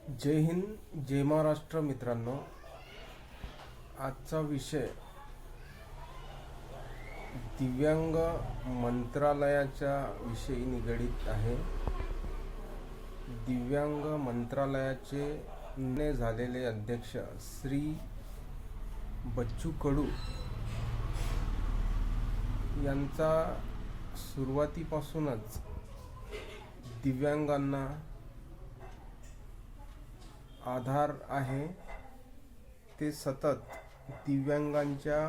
जय हिंद, जय महाराष्ट्र. मित्रांनो, आजचा विषय दिव्यांग मंत्रालयाच्या विषयी निगडित आहे. दिव्यांग मंत्रालयाचे निर्णय झालेले अध्यक्ष श्री बच्चू कडू यांचा सुरुवातीपासूनच दिव्यांगांना आधार आहे. ते सतत दिव्यांगांच्या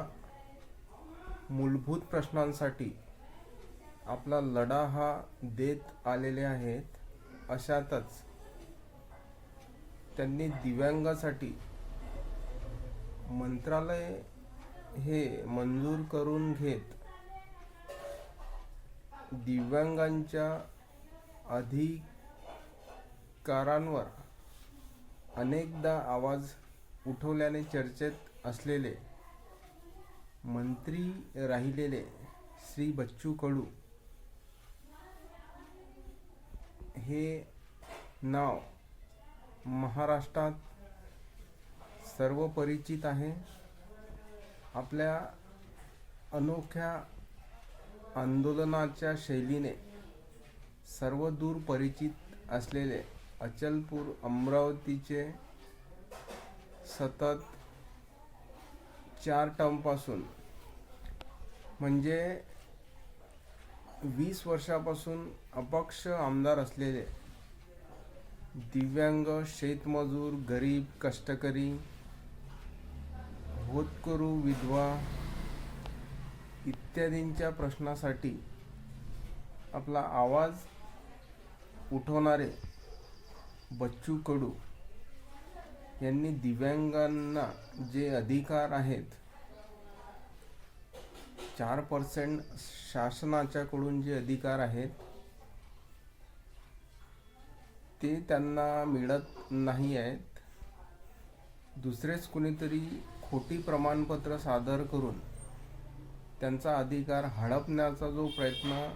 मूलभूत प्रश्नांसाठी आपला लढा हा देत आलेले आहेत. अशातच त्यांनी दिव्यांगासाठी मंत्रालय हे मंजूर करून घेत दिव्यांगांच्या अधिकारांवर अनेकदा आवाज उठवल्याने चर्चेत असलेले मंत्री राहिलेले श्री बच्चू कडू हे नाव महाराष्ट्रात सर्व परिचित आहे. आपल्या अनोख्या आंदोलनाच्या शैलीने सर्वदूर परिचित असलेले अचलपूर अमरावतीचे सतत 4 टर्मपासून म्हणजे 20 वर्षापासून अपक्ष आमदार असलेले दिव्यांग, शेतमजूर, गरीब, कष्टकरी, होतकरू, विधवा इत्यादींच्या प्रश्नासाठी आपला आवाज उठवणारे बच्चू कडू यांनी दिव्यांगांना जे अधिकार आहेत, 4% शासनाच्याकडून जे अधिकार आहेत ते त्यांना मिळत नाही आहेत. दुसरेच कुणीतरी खोटी प्रमाणपत्र सादर करून त्यांचा अधिकार हडपण्याचा जो प्रयत्न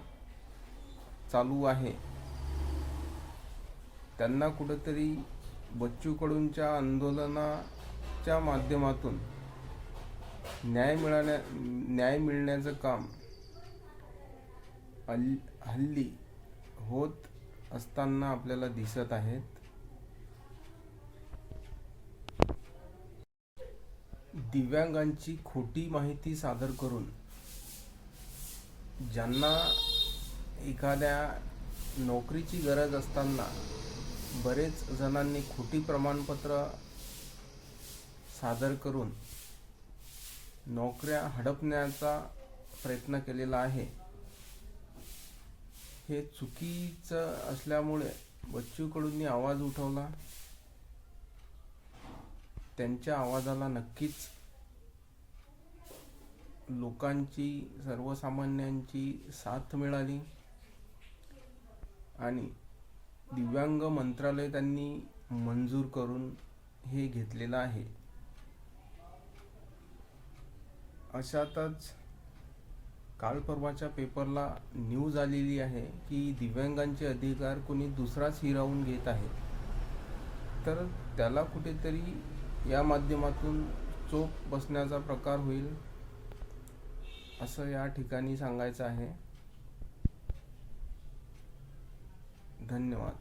चालू आहे, त्यांना कुठेतरी बच्चू कडूंच्या आंदोलनाच्या माध्यमातून न्याय मिळण्याचं काम हल्ली होत असताना आपल्याला दिसत आहेत. दिव्यांगांची खोटी माहिती सादर करून ज्यांना एखाद्या नोकरीची गरज असताना बरेच जणांनी खोटी प्रमाणपत्र सादर करून नोकऱ्या हडपण्याचा प्रयत्न केलेला आहे. हे चुकीचं असल्यामुळे बच्चू कडूंनी आवाज उठवला. त्यांच्या आवाजाला नक्कीच लोकांची, सर्वसामान्यांची साथ मिळाली आणि दिव्यांग मंत्रालय त्यांनी मंजूर करून हे घेतलेलं आहे. अशातच काल परवाच्या पेपरला न्यूज आलेली आहे की दिव्यांगांचे अधिकार कोणी दुसराच हिरावून घेत आहे. तर त्याला कुठेतरी या माध्यमातून चोप बसण्याचा प्रकार होईल असं या ठिकाणी सांगायचं आहे. धन्यवाद.